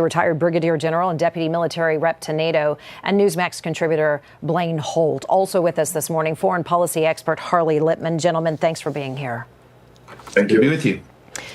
Retired Brigadier General and Deputy Military Rep to NATO, and Newsmax contributor Blaine Holt. Also with us this morning, foreign policy expert Harley Lippman. Gentlemen, thanks for being here. Thank you. To be with you.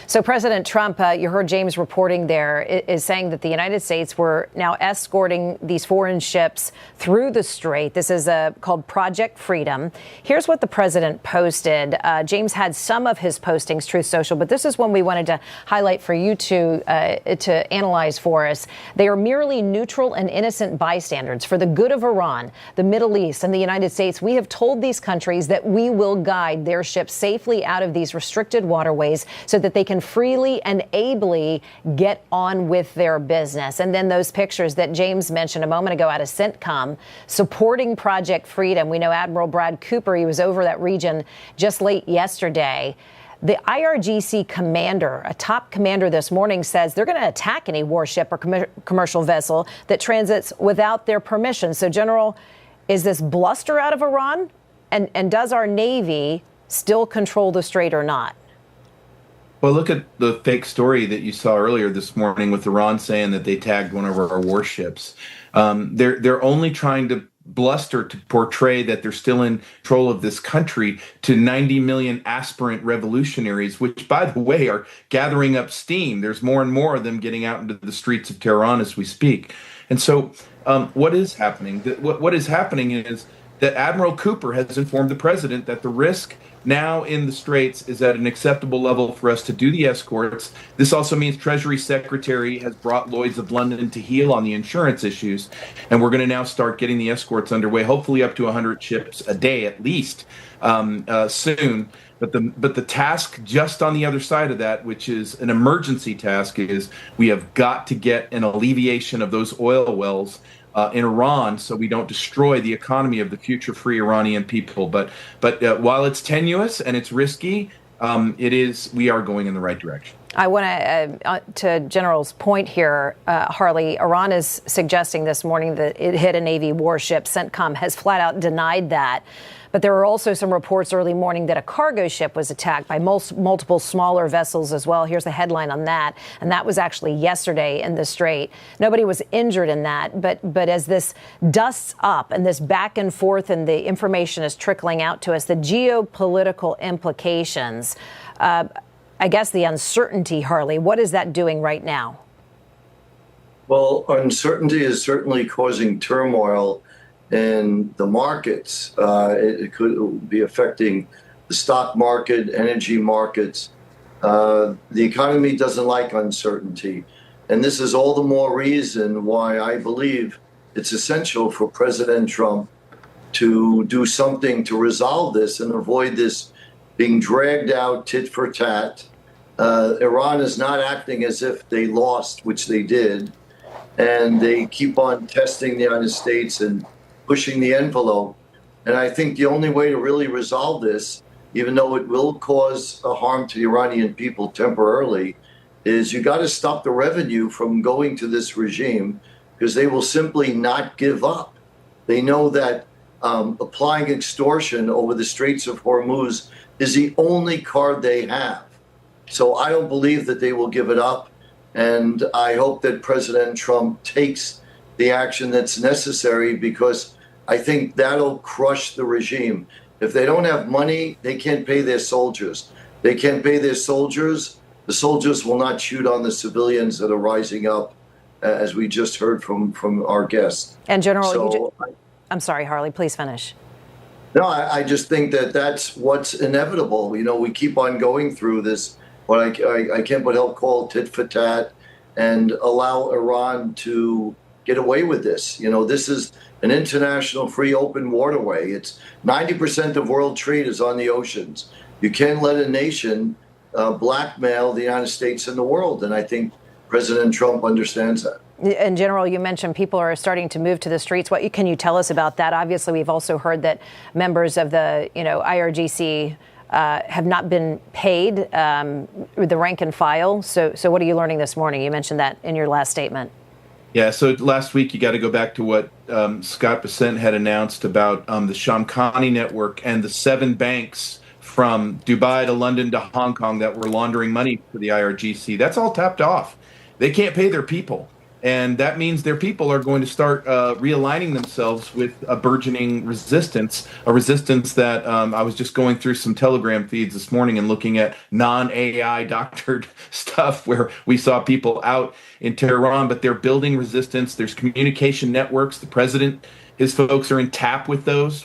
So President Trump, you heard James reporting there, is saying that the United States were now escorting these foreign ships through the strait. This is called Project Freedom. Here's what the president posted. James had some of his postings, Truth Social, but this is one we wanted to highlight for you to analyze for us. They are merely neutral and innocent bystanders for the good of Iran, the Middle East, and the United States. We have told these countries that we will guide their ships safely out of these restricted waterways so that they can freely and ably get on with their business. And then those pictures that James mentioned a moment ago out of CENTCOM supporting Project Freedom. We know Admiral Brad Cooper, he was over that region just late yesterday. The IRGC commander, a top commander this morning, says they're going to attack any warship or commercial vessel that transits without their permission. So, General, is this bluster out of Iran? And does our Navy still control the strait or not? Well, look at the fake story that you saw earlier this morning with Iran saying that they tagged one of our warships. They're only trying to bluster to portray that they're still in control of this country to 90 million aspirant revolutionaries, which, by the way, are gathering up steam. There's more and more of them getting out into the streets of Tehran as we speak. And so what is happening? What is happening is that Admiral Cooper has informed the president that the risk now in the Straits is at an acceptable level for us to do the escorts. This also means Treasury Secretary has brought Lloyd's of London to heel on the insurance issues, and we're going to now start getting the escorts underway, hopefully up to 100 ships a day at least soon. But the task just on the other side of that, which is an emergency task, is we have got to get an alleviation of those oil wells in Iran, so we don't destroy the economy of the future free Iranian people. But while it's tenuous and it's risky, we are going in the right direction. I want to General's point here, Harley, Iran is suggesting this morning that it hit a Navy warship. CENTCOM has flat out denied that. But there were also some reports early morning that a cargo ship was attacked by multiple smaller vessels as well. Here's the headline on that. And that was actually yesterday in the Strait. Nobody was injured in that. But as this dusts up and this back and forth and the information is trickling out to us, the geopolitical implications, I guess the uncertainty, Harley, what is that doing right now? Well, uncertainty is certainly causing turmoil in the markets. It could be affecting the stock market, energy markets. The economy doesn't like uncertainty. And this is all the more reason why I believe it's essential for President Trump to do something to resolve this and avoid this being dragged out tit for tat. Iran is not acting as if they lost, which they did. And they keep on testing the United States and pushing the envelope. And I think the only way to really resolve this, even though it will cause a harm to the Iranian people temporarily, is you got to stop the revenue from going to this regime, because they will simply not give up. They know that applying extortion over the Straits of Hormuz is the only card they have. So I don't believe that they will give it up. And I hope that President Trump takes the action that's necessary, because I think that'll crush the regime. If they don't have money, they can't pay their soldiers. They can't pay their soldiers. The soldiers will not shoot on the civilians that are rising up, as we just heard from our guest. And General, I'm sorry, Harley, please finish. No, I just think that that's what's inevitable. You know, we keep on going through this, what I can't but help call tit for tat, and allow Iran to get away with this. You know, this is an international free open waterway. It's 90% of world trade is on the oceans. You can't let a nation blackmail the United States and the world. And I think President Trump understands that. And General, you mentioned people are starting to move to the streets. What can you tell us about that? Obviously, we've also heard that members of the IRGC have not been paid, the rank and file. So what are you learning this morning? You mentioned that in your last statement. Yeah, so last week you got to go back to what Scott Bessent had announced about the Shamkhani network and the 7 banks from Dubai to London to Hong Kong that were laundering money for the IRGC. That's all tapped off. They can't pay their people. And that means their people are going to start realigning themselves with a burgeoning resistance, a resistance that I was just going through some Telegram feeds this morning and looking at non-AI doctored stuff where we saw people out in Tehran, but they're building resistance. There's communication networks. The president, his folks are in tap with those.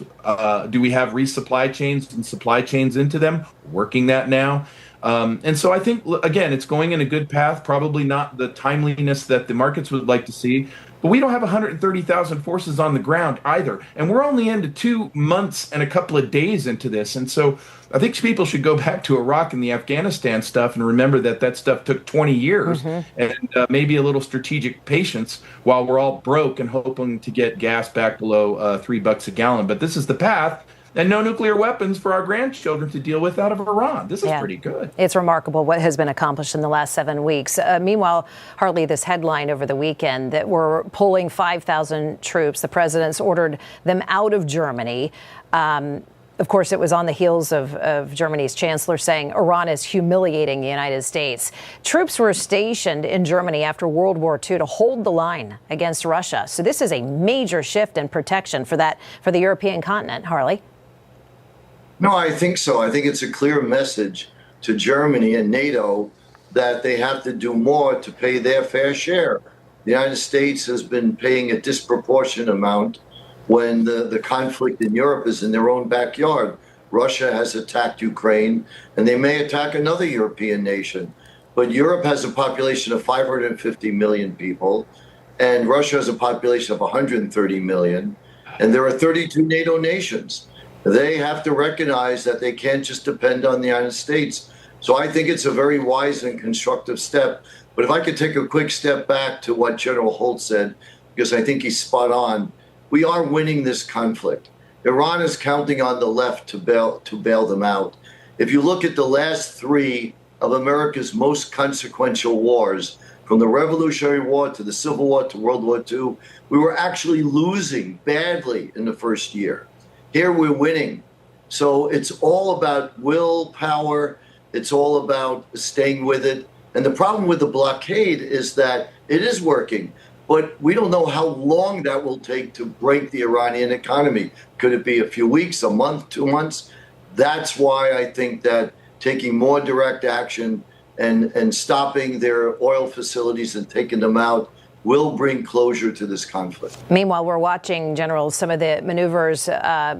Do we have resupply chains and supply chains into them? Working that now. And so I think, again, it's going in a good path, probably not the timeliness that the markets would like to see, but we don't have 130,000 forces on the ground either. And we're only into 2 months and a couple of days into this. And so I think people should go back to Iraq and the Afghanistan stuff and remember that that stuff took 20 years and maybe a little strategic patience while we're all broke and hoping to get gas back below $3 a gallon. But this is the path. And no nuclear weapons for our grandchildren to deal with out of Iran. This is pretty good. It's remarkable what has been accomplished in the last 7 weeks. Meanwhile, Harley, this headline over the weekend that we're pulling 5,000 troops. The president's ordered them out of Germany. Of course, it was on the heels of Germany's chancellor saying Iran is humiliating the United States. Troops were stationed in Germany after World War II to hold the line against Russia. So this is a major shift in protection for the European continent. Harley? No, I think so. I think it's a clear message to Germany and NATO that they have to do more to pay their fair share. The United States has been paying a disproportionate amount when the conflict in Europe is in their own backyard. Russia has attacked Ukraine, and they may attack another European nation. But Europe has a population of 550 million people, and Russia has a population of 130 million, and there are 32 NATO nations. They have to recognize that they can't just depend on the United States. So I think it's a very wise and constructive step. But if I could take a quick step back to what General Holt said, because I think he's spot on, we are winning this conflict. Iran is counting on the left to bail them out. If you look at the last 3 of America's most consequential wars, from the Revolutionary War to the Civil War to World War II, we were actually losing badly in the first year. Here we're winning. So it's all about willpower. It's all about staying with it. And the problem with the blockade is that it is working, but we don't know how long that will take to break the Iranian economy. Could it be a few weeks, a month, 2 months? That's why I think that taking more direct action and stopping their oil facilities and taking them out will bring closure to this conflict. Meanwhile, we're watching, General, some of the maneuvers that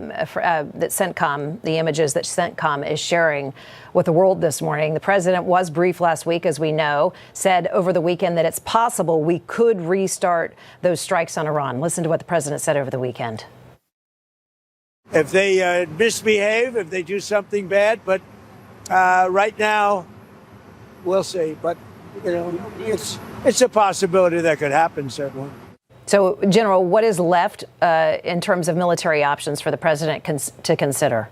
CENTCOM, the images that CENTCOM is sharing with the world this morning. The president was briefed last week, as we know, said over the weekend that it's possible we could restart those strikes on Iran. Listen to what the president said over the weekend. If they misbehave, if they do something bad, but right now, we'll see. But, you know, it's a possibility that could happen, certainly. So, General, what is left in terms of military options for the president to consider?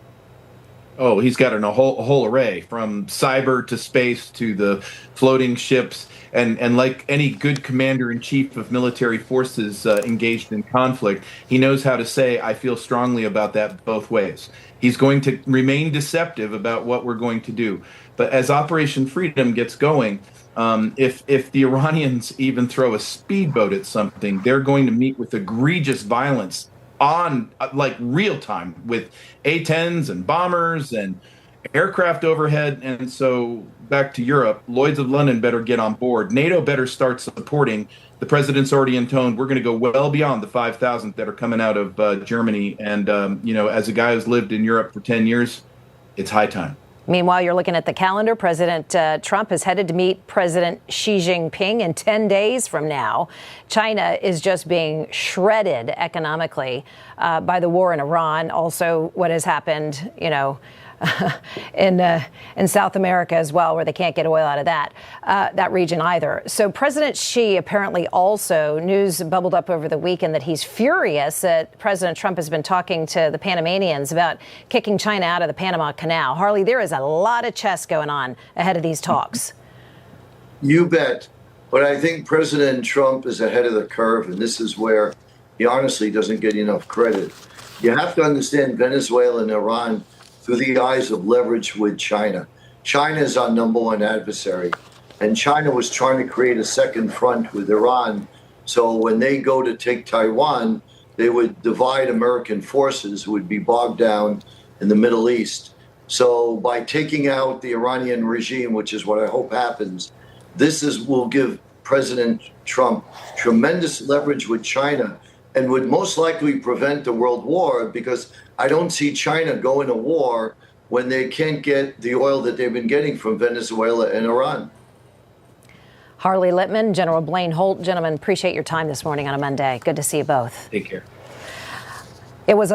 Oh, he's got a whole array, from cyber to space to the floating ships. And like any good commander-in-chief of military forces engaged in conflict, he knows how to say, I feel strongly about that both ways. He's going to remain deceptive about what we're going to do. But as Operation Freedom gets going, if the Iranians even throw a speedboat at something, they're going to meet with egregious violence on like real time with A-10s and bombers and aircraft overhead. And so back to Europe, Lloyd's of London better get on board. NATO better start supporting. The president's already intoned, we're going to go well beyond the 5,000 that are coming out of Germany. And, you know, as a guy who's lived in Europe for 10 years, it's high time. Meanwhile, you're looking at the calendar. President Trump is headed to meet President Xi Jinping in 10 days from now. China is just being shredded economically by the war in Iran. Also, what has happened, you know, in South America as well, where they can't get oil out of that region either. So President Xi apparently also, news bubbled up over the weekend that he's furious that President Trump has been talking to the Panamanians about kicking China out of the Panama Canal. Harley, there is a lot of chess going on ahead of these talks. You bet. But I think President Trump is ahead of the curve, and this is where he honestly doesn't get enough credit. You have to understand Venezuela and Iran through the eyes of leverage with China. China is our #1 adversary, and China was trying to create a second front with Iran So when they go to take Taiwan, they would divide American forces who would be bogged down in the Middle East. So by taking out the Iranian regime, which is what I hope happens, will give President Trump tremendous leverage with China and would most likely prevent a world war, because I don't see China going to war when they can't get the oil that they've been getting from Venezuela and Iran. Harley Lippman, General Blaine Holt, gentlemen, appreciate your time this morning on a Monday. Good to see you both. Take care. It was a